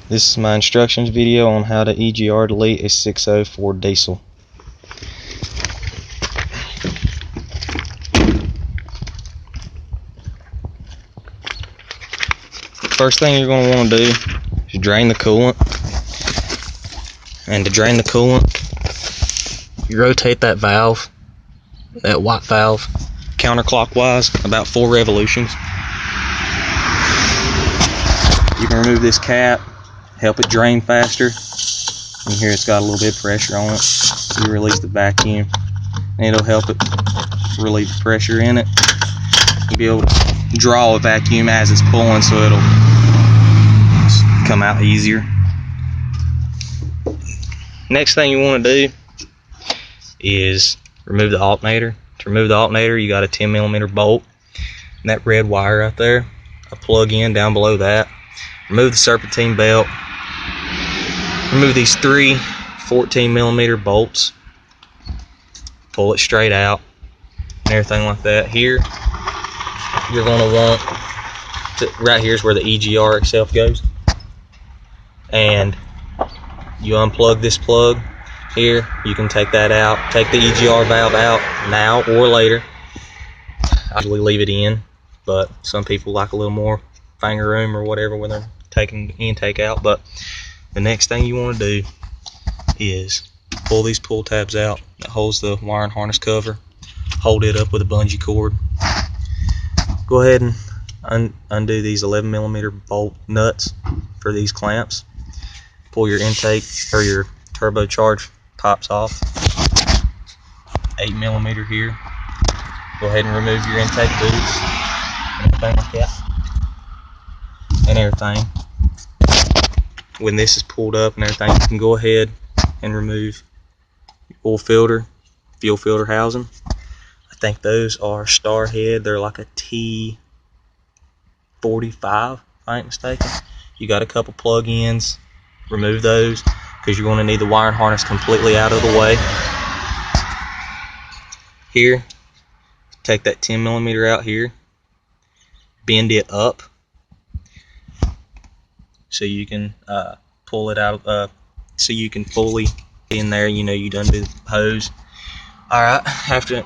This is my instructions video on how to EGR delete a 604 diesel. First thing you're going to want to do is drain the coolant. And to drain the coolant, you rotate that valve, that white valve, counterclockwise about 4 revolutions. You can remove this cap, help it drain faster. And here it's got a little bit of pressure on it. You release the vacuum, and it'll help it relieve the pressure in it. You'll be able to draw a vacuum as it's pulling, so it'll come out easier. Next thing you want to do is remove the alternator. To remove the alternator, you got a 10mm bolt and that red wire right there, a plug in down below that. Remove the serpentine belt. Remove these 3 14mm bolts. Pull it straight out and everything like that. Here, you're going to want to, right here is where the EGR itself goes. And you unplug this plug here. You can take that out. Take the EGR valve out now or later. I usually leave it in, but some people like a little more finger room or whatever when they're taking intake out. But the next thing you want to do is pull these pull tabs out that holds the wiring harness cover. Hold it up with a bungee cord. Go ahead and undo these 11mm bolt nuts for these clamps. Pull your intake or your turbocharge pipes off. 8mm here. Go ahead and remove your intake boots and everything like that. And everything. When this is pulled up and everything, you can go ahead and remove your oil filter, fuel filter housing. I think those are star head. They're like a T45, if I ain't mistaken. You got a couple plug-ins. Remove those because you're going to need the wiring harness completely out of the way. Here, take that 10mm out here, bend it up so you can pull it out, so you can fully in there. You know you done do the hose. All right,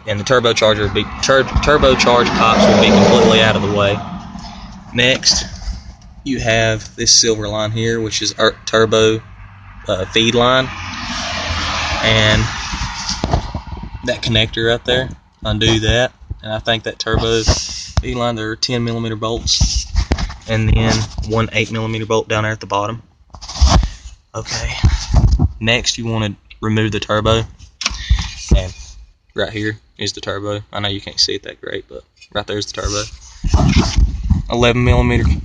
and the turbocharger will be turbocharge pipes will be completely out of the way. Next, you have this silver line here, which is our turbo feed line, and that connector right there. Undo that, and I think that turbo feed line, there are 10mm bolts, and then one 8mm bolt down there at the bottom. Okay. Next, you want to remove the turbo, and right here is the turbo. I know you can't see it that great, but right there's the turbo. 11mm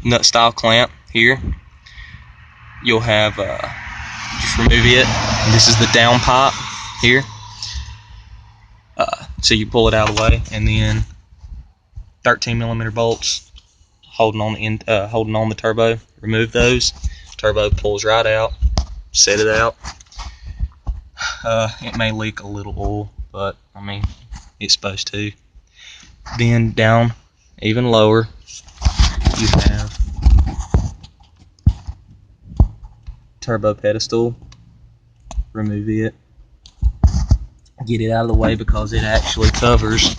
nut style clamp here. You'll have just remove it. This is the down pipe here. So you pull it out of the way, and then 13mm bolts holding on the turbo. Remove those. Turbo pulls right out. Set it out. It may leak a little oil, but I mean it's supposed to. Then down even lower, you have turbo pedestal. Remove it. Get it out of the way because it actually covers,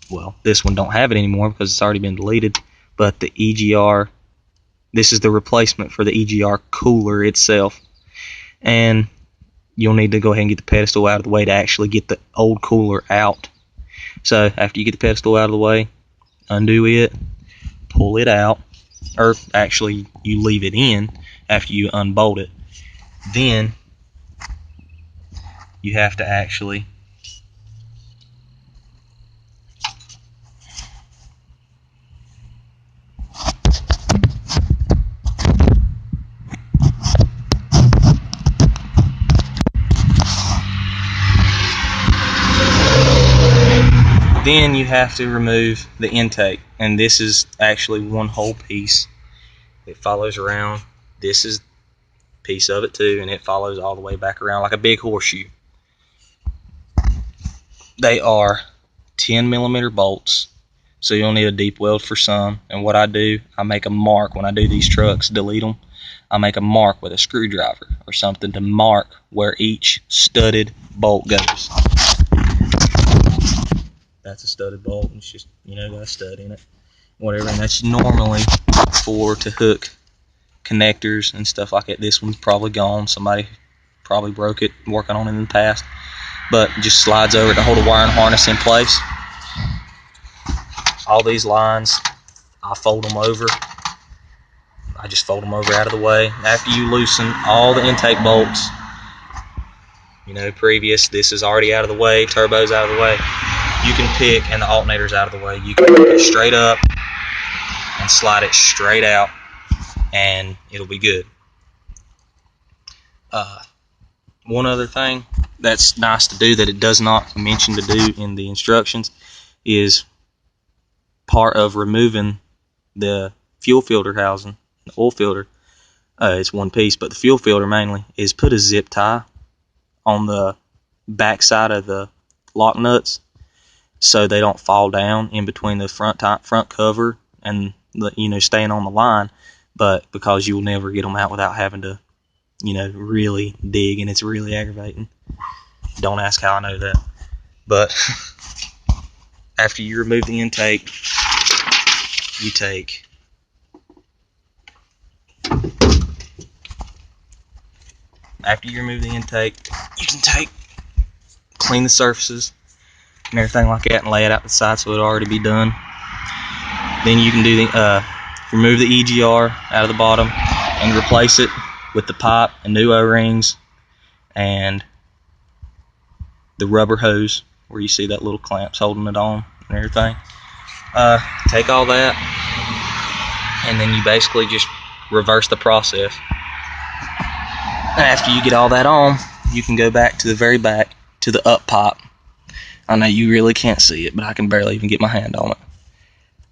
well, this one don't have it anymore because it's already been deleted, but the EGR, this is the replacement for the EGR cooler itself, and you'll need to go ahead and get the pedestal out of the way to actually get the old cooler out. So after you get the pedestal out of the way, undo it, pull it out, or actually you leave it in after you unbolt it. Then you have to actually remove the intake, and this is actually one whole piece. It follows around. This is a piece of it too, and it follows all the way back around like a big horseshoe. They are 10mm bolts so you'll need a deep weld for some. And what I do, I make a mark when I do these trucks, delete them. I make a mark with a screwdriver or something to mark where each studded bolt goes. That's a studded bolt. It's just, you know, got a stud in it, whatever. And that's normally for to hook connectors and stuff like that. This one's probably gone. Somebody probably broke it working on it in the past, but it just slides over to hold a wiring harness in place. All these lines, I fold them over. I just fold them over out of the way. After you loosen all the intake bolts, you know, previous, this is already out of the way, turbo's out of the way, you can pick, and the alternator's out of the way, you can pick it straight up and slide it straight out, and it'll be good. One other thing that's nice to do that it does not mention to do in the instructions is part of removing the fuel filter housing, the oil filter. It's one piece, but the fuel filter mainly is put a zip tie on the back side of the lock nuts so they don't fall down in between the front cover and the, you know, staying on the line. But because you'll never get them out without having to, you know, really dig, and it's really aggravating. Don't ask how I know that. But after you remove the intake, you take you can clean the surfaces and everything like that and lay it out the side so it'll already be done. Then you can do the remove the EGR out of the bottom and replace it with the pipe and new O-rings and the rubber hose where you see that little clamps holding it on and everything. Take all that, and then you basically just reverse the process. And after you get all that on, you can go back to the very back to the up pipe. I know you really can't see it, but I can barely even get my hand on it.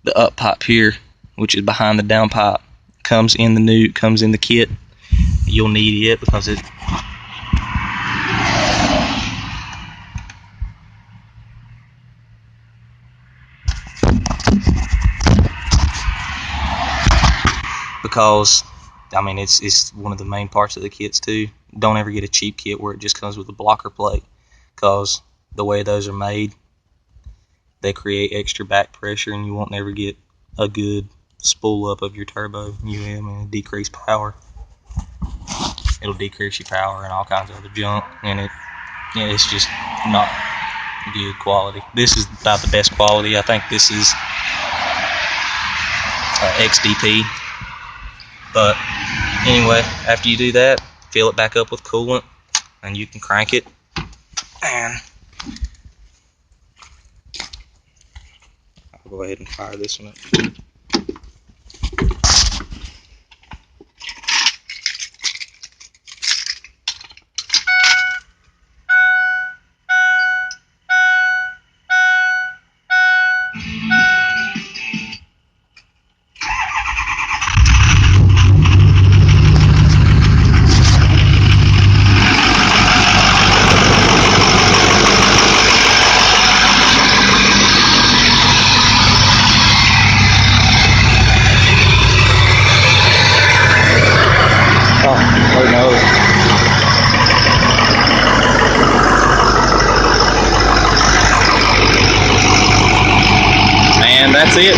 The up pipe here, which is behind the down pipe, comes in the kit. You'll need it because it I mean, it's one of the main parts of the kits too. Don't ever get a cheap kit where it just comes with a blocker plate, because the way those are made, they create extra back pressure, and you won't never get a good spool up of your turbo. Decrease power. It'll decrease your power and all kinds of other junk, and it's just not good quality. This is about the best quality. I think this is XDP. But anyway, after you do that, fill it back up with coolant, and you can crank it. And I'll go ahead and fire this one up. And that's it.